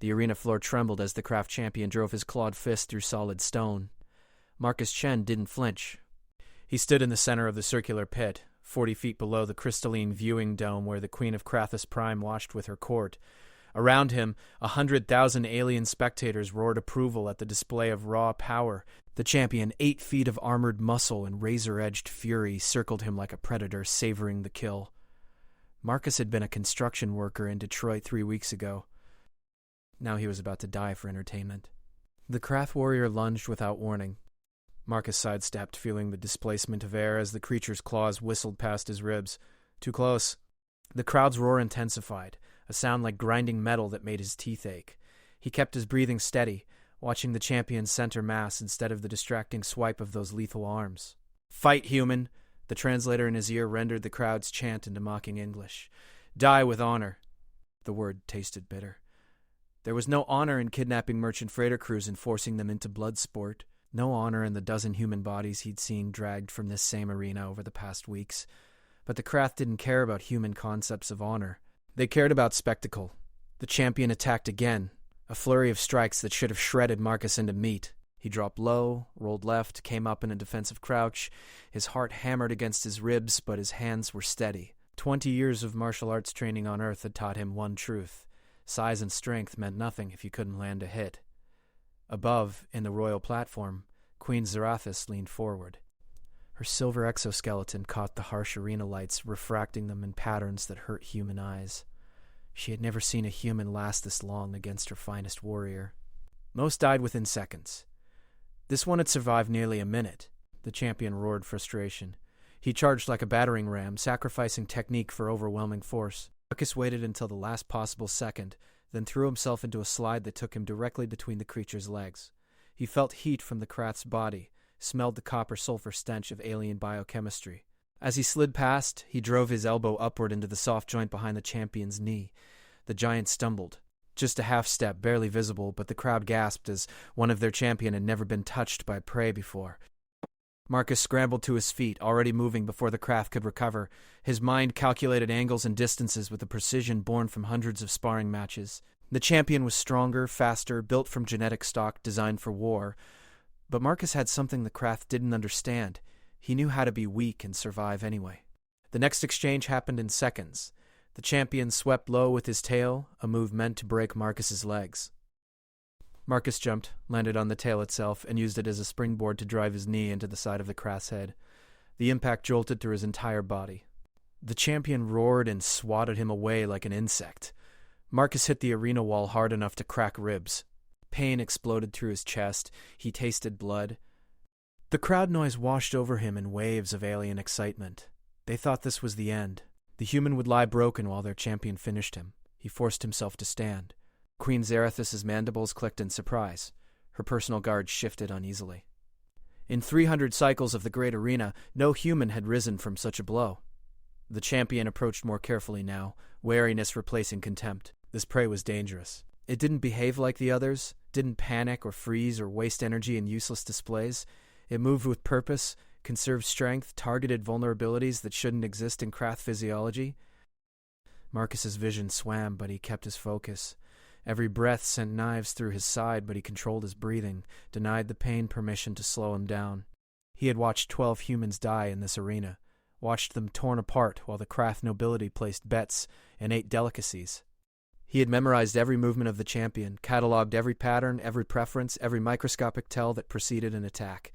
The arena floor trembled as the craft champion drove his clawed fist through solid stone. Marcus Chen didn't flinch. He stood in the center of the circular pit, 40 feet below the crystalline viewing dome where the Queen of Krathus Prime watched with her court. Around him, 100,000 alien spectators roared approval at the display of raw power. The champion, 8 feet of armored muscle and razor-edged fury, circled him like a predator, savoring the kill. Marcus had been a construction worker in Detroit 3 weeks ago. Now he was about to die for entertainment. The Krath warrior lunged without warning. Marcus sidestepped, feeling the displacement of air as the creature's claws whistled past his ribs. Too close. The crowd's roar intensified, a sound like grinding metal that made his teeth ache. He kept his breathing steady, watching the champion's center mass instead of the distracting swipe of those lethal arms. "Fight, human!" The translator in his ear rendered the crowd's chant into mocking English. "Die with honor." The word tasted bitter. There was no honor in kidnapping merchant freighter crews and forcing them into blood sport. No honor in the dozen human bodies he'd seen dragged from this same arena over the past weeks. But the Krath didn't care about human concepts of honor. They cared about spectacle. The champion attacked again, a flurry of strikes that should have shredded Marcus into meat. He dropped low, rolled left, came up in a defensive crouch. His heart hammered against his ribs, but his hands were steady. 20 years of martial arts training on Earth had taught him one truth. Size and strength meant nothing if you couldn't land a hit. Above, in the royal platform, Queen Zarathus leaned forward. Her silver exoskeleton caught the harsh arena lights, refracting them in patterns that hurt human eyes. She had never seen a human last this long against her finest warrior. Most died within seconds. This one had survived nearly a minute. The champion roared frustration. He charged like a battering ram, sacrificing technique for overwhelming force. Marcus waited until the last possible second, then threw himself into a slide that took him directly between the creature's legs. He felt heat from the Krath's body, smelled the copper-sulfur stench of alien biochemistry. As he slid past, he drove his elbow upward into the soft joint behind the champion's knee. The giant stumbled. Just a half step, barely visible, but the crowd gasped as one of their champion had never been touched by prey before. Marcus scrambled to his feet, already moving before the Krath could recover. His mind calculated angles and distances with a precision born from hundreds of sparring matches. The champion was stronger, faster, built from genetic stock designed for war. But Marcus had something the Krath didn't understand. He knew how to be weak and survive anyway. The next exchange happened in seconds. The champion swept low with his tail, a move meant to break Marcus's legs. Marcus jumped, landed on the tail itself, and used it as a springboard to drive his knee into the side of the Krath's head. The impact jolted through his entire body. The champion roared and swatted him away like an insect. Marcus hit the arena wall hard enough to crack ribs. Pain exploded through his chest. He tasted blood. The crowd noise washed over him in waves of alien excitement. They thought this was the end. The human would lie broken while their champion finished him. He forced himself to stand. Queen Zarathus's mandibles clicked in surprise. Her personal guard shifted uneasily. In 300 cycles of the great arena, no human had risen from such a blow. The champion approached more carefully now, wariness replacing contempt. This prey was dangerous. It didn't behave like the others, didn't panic or freeze or waste energy in useless displays. It moved with purpose, conserved strength, targeted vulnerabilities that shouldn't exist in Krath physiology. Marcus's vision swam, but he kept his focus. Every breath sent knives through his side, but he controlled his breathing, denied the pain permission to slow him down. He had watched 12 humans die in this arena, watched them torn apart while the Krath nobility placed bets and ate delicacies. He had memorized every movement of the champion, catalogued every pattern, every preference, every microscopic tell that preceded an attack.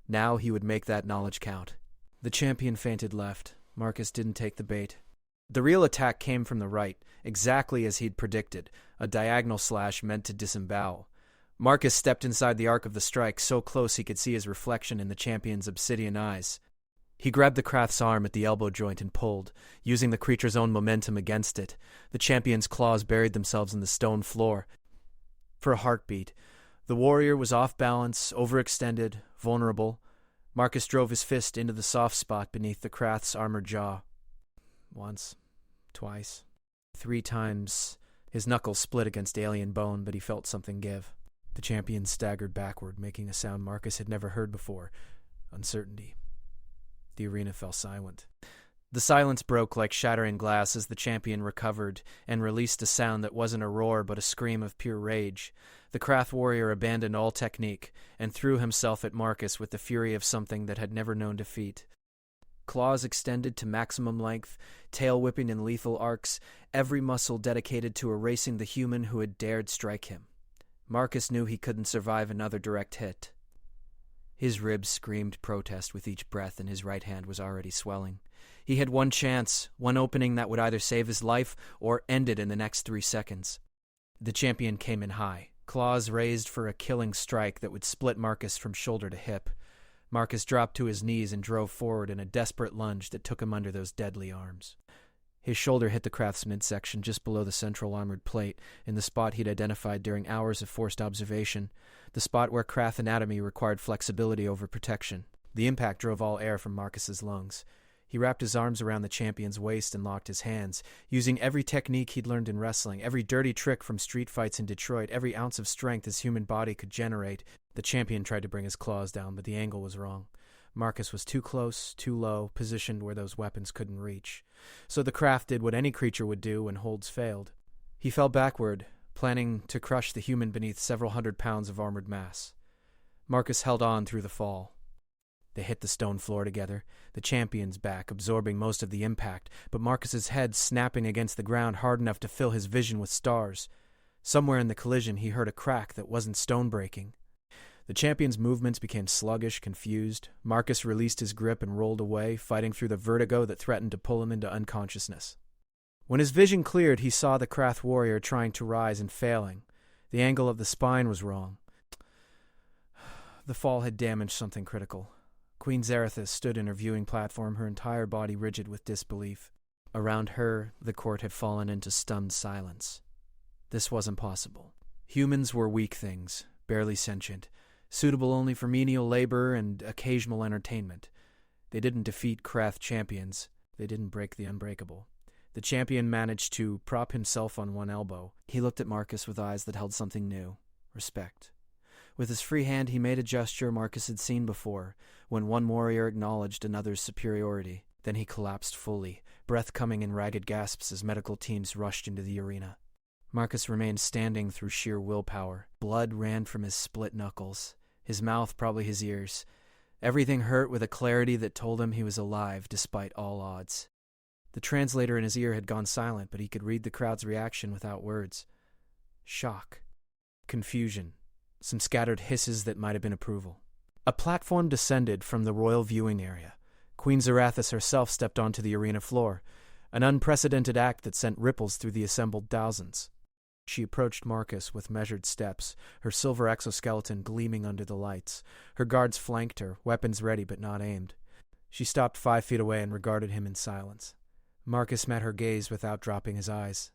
Now he would make that knowledge count. The champion feinted left. Marcus didn't take the bait. The real attack came from the right, exactly as he'd predicted, a diagonal slash meant to disembowel. Marcus stepped inside the arc of the strike, so close he could see his reflection in the champion's obsidian eyes. He grabbed the Krath's arm at the elbow joint and pulled, using the creature's own momentum against it. The champion's claws buried themselves in the stone floor. For a heartbeat, the warrior was off balance, overextended, vulnerable. Marcus drove his fist into the soft spot beneath the Krath's armored jaw. Once, twice, 3 times. His knuckles split against alien bone, but he felt something give. The champion staggered backward, making a sound Marcus had never heard before. Uncertainty. The arena fell silent. The silence broke like shattering glass as the champion recovered and released a sound that wasn't a roar but a scream of pure rage. The Krath warrior abandoned all technique and threw himself at Marcus with the fury of something that had never known defeat. Claws extended to maximum length, tail whipping in lethal arcs, every muscle dedicated to erasing the human who had dared strike him. Marcus knew he couldn't survive another direct hit. His ribs screamed protest with each breath, and his right hand was already swelling. He had one chance, one opening that would either save his life or end it in the next 3 seconds. The champion came in high, claws raised for a killing strike that would split Marcus from shoulder to hip. Marcus dropped to his knees and drove forward in a desperate lunge that took him under those deadly arms. His shoulder hit the Krath's midsection just below the central armored plate, in the spot he'd identified during hours of forced observation, the spot where Krath anatomy required flexibility over protection. The impact drove all air from Marcus's lungs. He wrapped his arms around the champion's waist and locked his hands, using every technique he'd learned in wrestling, every dirty trick from street fights in Detroit, every ounce of strength his human body could generate. The champion tried to bring his claws down, but the angle was wrong. Marcus was too close, too low, positioned where those weapons couldn't reach. So the Krath did what any creature would do when holds failed. He fell backward, planning to crush the human beneath several 100 pounds of armored mass. Marcus held on through the fall. They hit the stone floor together, the champion's back absorbing most of the impact, but Marcus's head snapping against the ground hard enough to fill his vision with stars. Somewhere in the collision he heard a crack that wasn't stone-breaking. The champion's movements became sluggish, confused. Marcus released his grip and rolled away, fighting through the vertigo that threatened to pull him into unconsciousness. When his vision cleared, he saw the Krath warrior trying to rise and failing. The angle of the spine was wrong. The fall had damaged something critical. Queen Zarathis stood in her viewing platform, her entire body rigid with disbelief. Around her, the court had fallen into stunned silence. This wasn't possible. Humans were weak things, barely sentient, suitable only for menial labor and occasional entertainment. They didn't defeat Krath champions. They didn't break the unbreakable. The champion managed to prop himself on one elbow. He looked at Marcus with eyes that held something new, respect. With his free hand, he made a gesture Marcus had seen before, when one warrior acknowledged another's superiority. Then he collapsed fully, breath coming in ragged gasps as medical teams rushed into the arena. Marcus remained standing through sheer willpower. Blood ran from his split knuckles, his mouth, probably his ears. Everything hurt with a clarity that told him he was alive despite all odds. The translator in his ear had gone silent, but he could read the crowd's reaction without words. Shock. Confusion. Some scattered hisses that might have been approval. A platform descended from the royal viewing area. Queen Zarathis herself stepped onto the arena floor, an unprecedented act that sent ripples through the assembled thousands. She approached Marcus with measured steps, her silver exoskeleton gleaming under the lights. Her guards flanked her, weapons ready but not aimed. She stopped 5 feet away and regarded him in silence. Marcus met her gaze without dropping his eyes.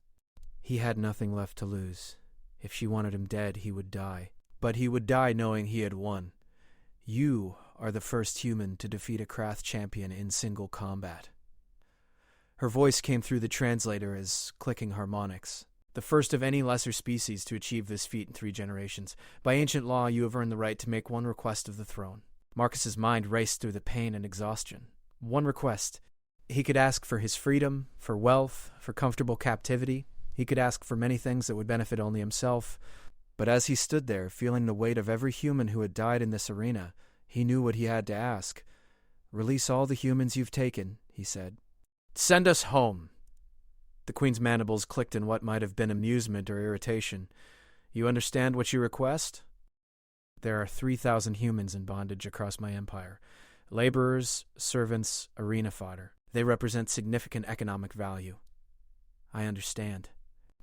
He had nothing left to lose. If she wanted him dead, he would die. But he would die knowing he had won. You are the first human to defeat a Krath champion in single combat. Her voice came through the translator as clicking harmonics. The first of any lesser species to achieve this feat in 3 generations. By ancient law, you have earned the right to make one request of the throne. Marcus's mind raced through the pain and exhaustion. One request. He could ask for his freedom, for wealth, for comfortable captivity. He could ask for many things that would benefit only himself. But as he stood there, feeling the weight of every human who had died in this arena, he knew what he had to ask. Release all the humans you've taken, he said. Send us home. The Queen's mandibles clicked in what might have been amusement or irritation. You understand what you request? There are 3,000 humans in bondage across my empire. Laborers, servants, arena fodder. They represent significant economic value. I understand.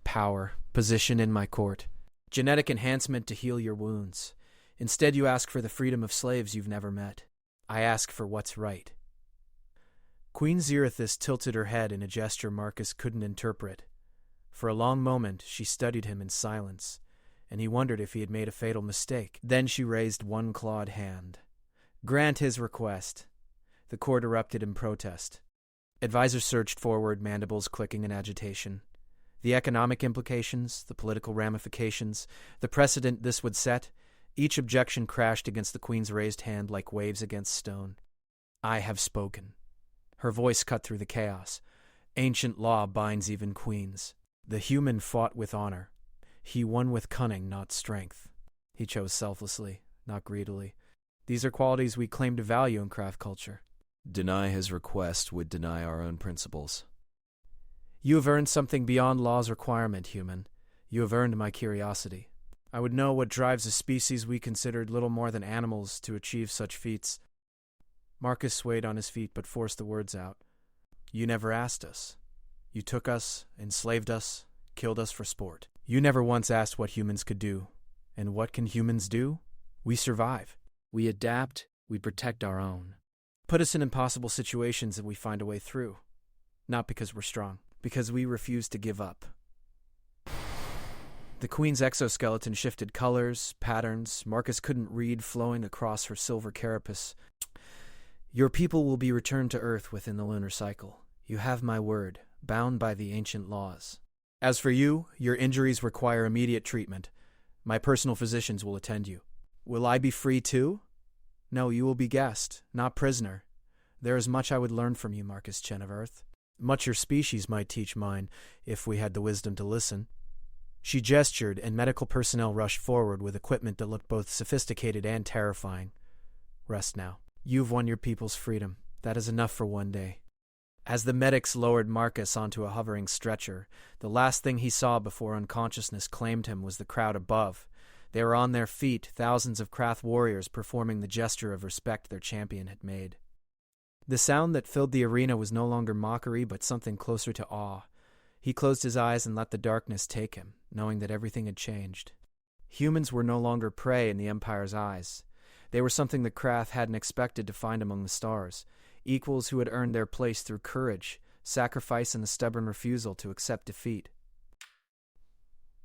Power, position in my court. Genetic enhancement to heal your wounds. Instead, you ask for the freedom of slaves you've never met. I ask for what's right. Queen Zarathis tilted her head in a gesture Marcus couldn't interpret. For a long moment, she studied him in silence, and he wondered if he had made a fatal mistake. Then she raised one clawed hand. Grant his request. The court erupted in protest. Advisors surged forward, mandibles clicking in agitation. The economic implications, the political ramifications, the precedent this would set, each objection crashed against the Queen's raised hand like waves against stone. I have spoken. Her voice cut through the chaos. Ancient law binds even queens. The human fought with honor. He won with cunning, not strength. He chose selflessly, not greedily. These are qualities we claim to value in craft culture. Deny his request would deny our own principles. You have earned something beyond law's requirement, human. You have earned my curiosity. I would know what drives a species we considered little more than animals to achieve such feats. Marcus swayed on his feet but forced the words out. You never asked us. You took us, enslaved us, killed us for sport. You never once asked what humans could do. And what can humans do? We survive. We adapt. We protect our own. Put us in impossible situations and we find a way through. Not because we're strong, because we refuse to give up. The queen's exoskeleton shifted colors, patterns. Marcus couldn't read flowing across her silver carapace. Your people will be returned to Earth within the lunar cycle. You have my word, bound by the ancient laws. As for you, your injuries require immediate treatment. My personal physicians will attend you. Will I be free too? No, you will be guest, not prisoner. There is much I would learn from you, Marcus Chen of Earth. Much your species might teach mine, if we had the wisdom to listen. She gestured, and medical personnel rushed forward with equipment that looked both sophisticated and terrifying. Rest now. You've won your people's freedom. That is enough for one day. As the medics lowered Marcus onto a hovering stretcher, the last thing he saw before unconsciousness claimed him was the crowd above. They were on their feet, thousands of Krath warriors performing the gesture of respect their champion had made. The sound that filled the arena was no longer mockery, but something closer to awe. He closed his eyes and let the darkness take him, knowing that everything had changed. Humans were no longer prey in the Empire's eyes. They were something the Krath hadn't expected to find among the stars, equals who had earned their place through courage, sacrifice, and a stubborn refusal to accept defeat.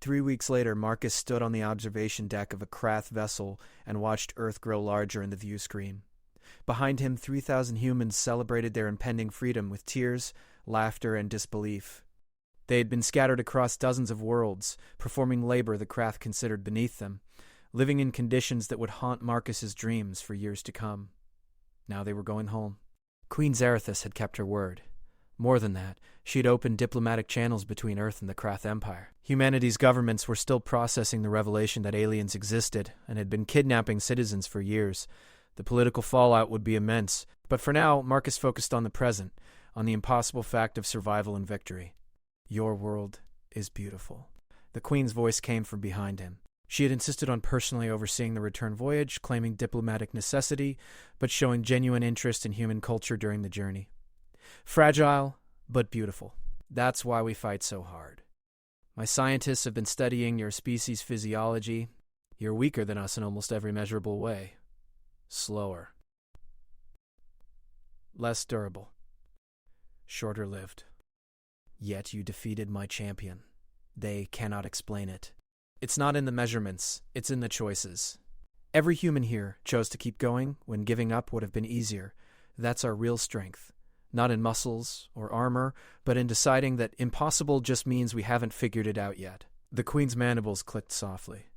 3 weeks later, Marcus stood on the observation deck of a Krath vessel and watched Earth grow larger in the view screen. Behind him, 3,000 humans celebrated their impending freedom with tears, laughter, and disbelief. They had been scattered across dozens of worlds, performing labor the Krath considered beneath them, living in conditions that would haunt Marcus's dreams for years to come. Now they were going home. Queen Zarathus had kept her word. More than that, she had opened diplomatic channels between Earth and the Krath Empire. Humanity's governments were still processing the revelation that aliens existed and had been kidnapping citizens for years. The political fallout would be immense, but for now, Marcus focused on the present, on the impossible fact of survival and victory. Your world is beautiful. The Queen's voice came from behind him. She had insisted on personally overseeing the return voyage, claiming diplomatic necessity, but showing genuine interest in human culture during the journey. Fragile, but beautiful. That's why we fight so hard. My scientists have been studying your species' physiology. You're weaker than us in almost every measurable way. Slower. Less durable. Shorter-lived. Yet you defeated my champion. They cannot explain it. It's not in the measurements, it's in the choices. Every human here chose to keep going when giving up would have been easier. That's our real strength. Not in muscles or armor, but in deciding that impossible just means we haven't figured it out yet. The Queen's mandibles clicked softly.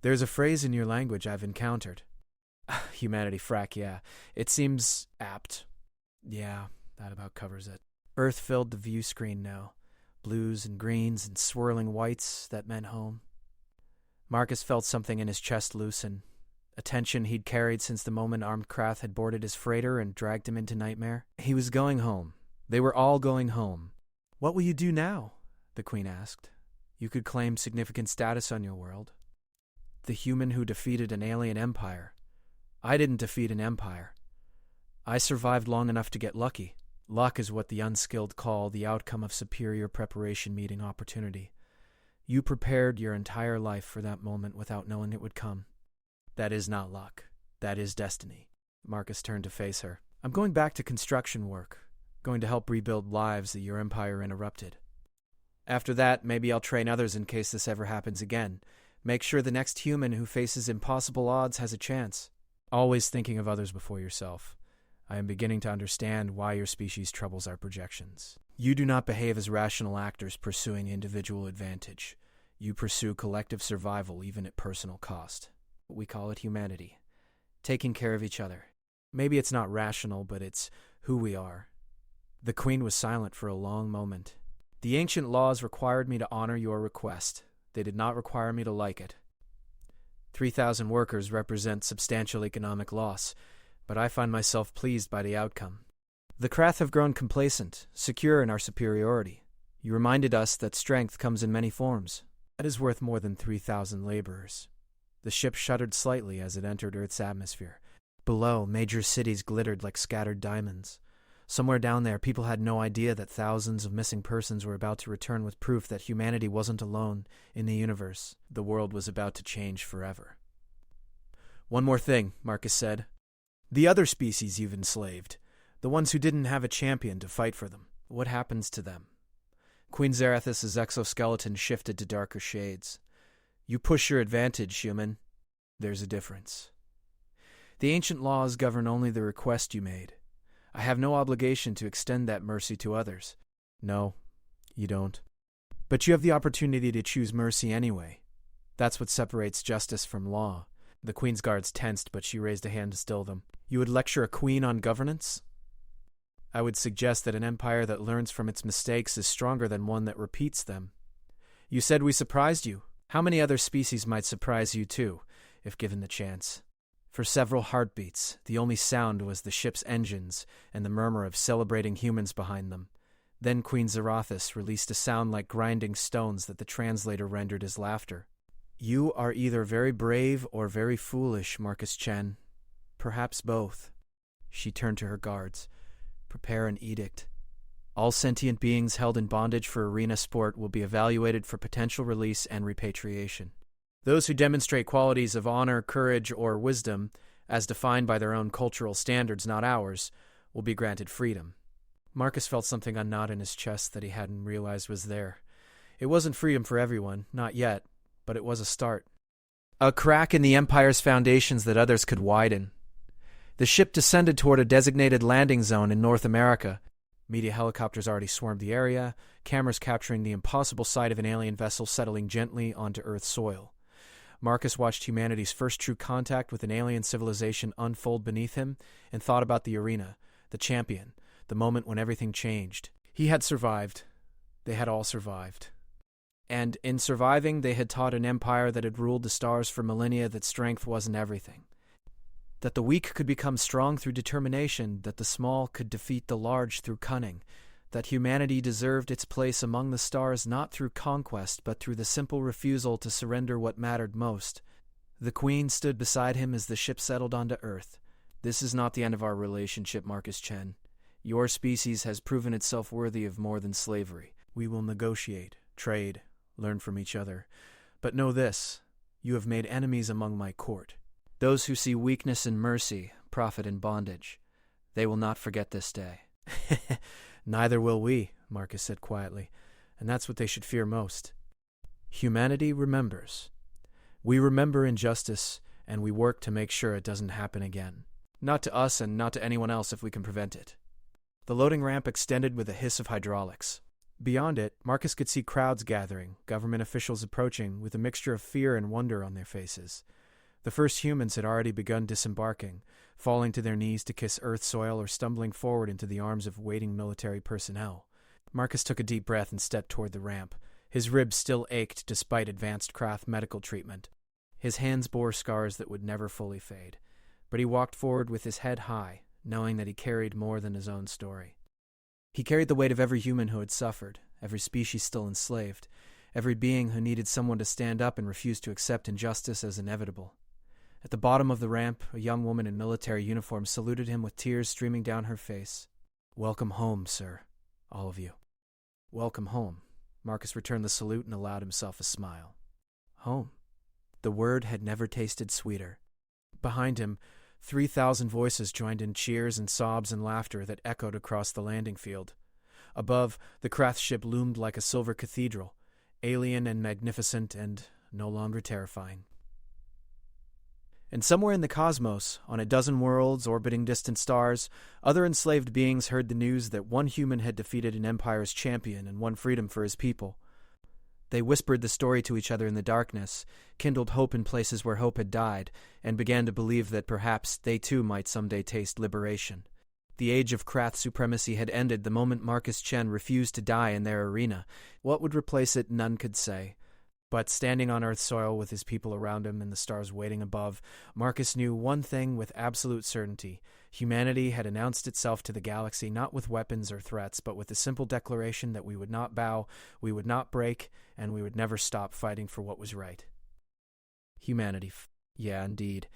There's a phrase in your language I've encountered. Humanity frack, yeah. It seems apt. Yeah, that about covers it. Earth filled the view screen now. Blues and greens and swirling whites that meant home. Marcus felt something in his chest loosen. A tension he'd carried since the moment armed Krath had boarded his freighter and dragged him into Nightmare. He was going home. They were all going home. What will you do now? The Queen asked. You could claim significant status on your world. The human who defeated an alien empire. I didn't defeat an empire. I survived long enough to get lucky. Luck is what the unskilled call the outcome of superior preparation meeting opportunity. You prepared your entire life for that moment without knowing it would come. That is not luck. That is destiny. Marcus turned to face her. I'm going back to construction work, going to help rebuild lives that your empire interrupted. After that, maybe I'll train others in case this ever happens again. Make sure the next human who faces impossible odds has a chance. Always thinking of others before yourself. I am beginning to understand why your species troubles our projections. You do not behave as rational actors pursuing individual advantage. You pursue collective survival even at personal cost. We call it humanity. Taking care of each other. Maybe it's not rational, but it's who we are. The queen was silent for a long moment. "The ancient laws required me to honor your request. They did not require me to like it. 3,000 workers represent substantial economic loss, but I find myself pleased by the outcome. The Krath have grown complacent, secure in our superiority. You reminded us that strength comes in many forms. That is worth more than 3,000 laborers." The ship shuddered slightly as it entered Earth's atmosphere. Below, major cities glittered like scattered diamonds. Somewhere down there, people had no idea that thousands of missing persons were about to return with proof that humanity wasn't alone in the universe. The world was about to change forever. "One more thing," Marcus said. "The other species you've enslaved, the ones who didn't have a champion to fight for them, what happens to them?" Queen Zarathus's exoskeleton shifted to darker shades. "You push your advantage, human. There's a difference. The ancient laws govern only the request you made. I have no obligation to extend that mercy to others." "No, you don't. But you have the opportunity to choose mercy anyway. That's what separates justice from law." The queen's guards tensed, but she raised a hand to still them. "You would lecture a queen on governance?" "I would suggest that an empire that learns from its mistakes is stronger than one that repeats them. You said we surprised you. How many other species might surprise you too, if given the chance?" For several heartbeats, the only sound was the ship's engines and the murmur of celebrating humans behind them. Then Queen Zarathus released a sound like grinding stones that the translator rendered as laughter. "You are either very brave or very foolish, Marcus Chen. Perhaps both." She turned to her guards. "Prepare an edict. All sentient beings held in bondage for arena sport will be evaluated for potential release and repatriation. Those who demonstrate qualities of honor, courage, or wisdom, as defined by their own cultural standards, not ours, will be granted freedom." Marcus felt something unknot in his chest that he hadn't realized was there. It wasn't freedom for everyone, not yet, but it was a start. A crack in the Empire's foundations that others could widen. The ship descended toward a designated landing zone in North America. Media helicopters already swarmed the area, cameras capturing the impossible sight of an alien vessel settling gently onto Earth's soil. Marcus watched humanity's first true contact with an alien civilization unfold beneath him and thought about the arena, the champion, the moment when everything changed. He had survived. They had all survived. And in surviving, they had taught an empire that had ruled the stars for millennia that strength wasn't everything. That the weak could become strong through determination, that the small could defeat the large through cunning, that humanity deserved its place among the stars not through conquest, but through the simple refusal to surrender what mattered most. The Queen stood beside him as the ship settled onto Earth. "This is not the end of our relationship, Marcus Chen. Your species has proven itself worthy of more than slavery. We will negotiate, trade, learn from each other. But know this, you have made enemies among my court. Those who see weakness in mercy profit in bondage. They will not forget this day." "Neither will we," Marcus said quietly, "and that's what they should fear most. Humanity remembers. We remember injustice, and we work to make sure it doesn't happen again. Not to us and not to anyone else if we can prevent it." The loading ramp extended with a hiss of hydraulics. Beyond it, Marcus could see crowds gathering, government officials approaching, with a mixture of fear and wonder on their faces. The first humans had already begun disembarking, falling to their knees to kiss earth soil or stumbling forward into the arms of waiting military personnel. Marcus took a deep breath and stepped toward the ramp. His ribs still ached despite advanced Krath medical treatment. His hands bore scars that would never fully fade. But he walked forward with his head high, knowing that he carried more than his own story. He carried the weight of every human who had suffered, every species still enslaved, every being who needed someone to stand up and refuse to accept injustice as inevitable. At the bottom of the ramp, a young woman in military uniform saluted him with tears streaming down her face. "Welcome home, sir. All of you." "Welcome home." Marcus returned the salute and allowed himself a smile. Home. The word had never tasted sweeter. Behind him, 3,000 voices joined in cheers and sobs and laughter that echoed across the landing field. Above, the Krath ship loomed like a silver cathedral, alien and magnificent and no longer terrifying. And somewhere in the cosmos, on a dozen worlds orbiting distant stars, other enslaved beings heard the news that one human had defeated an empire's champion and won freedom for his people. They whispered the story to each other in the darkness, kindled hope in places where hope had died, and began to believe that perhaps they too might someday taste liberation. The age of Krath supremacy had ended the moment Marcus Chen refused to die in their arena. What would replace it, none could say. But standing on Earth's soil with his people around him and the stars waiting above, Marcus knew one thing with absolute certainty. Humanity had announced itself to the galaxy not with weapons or threats, but with the simple declaration that we would not bow, we would not break, and we would never stop fighting for what was right. Humanity. Yeah, indeed.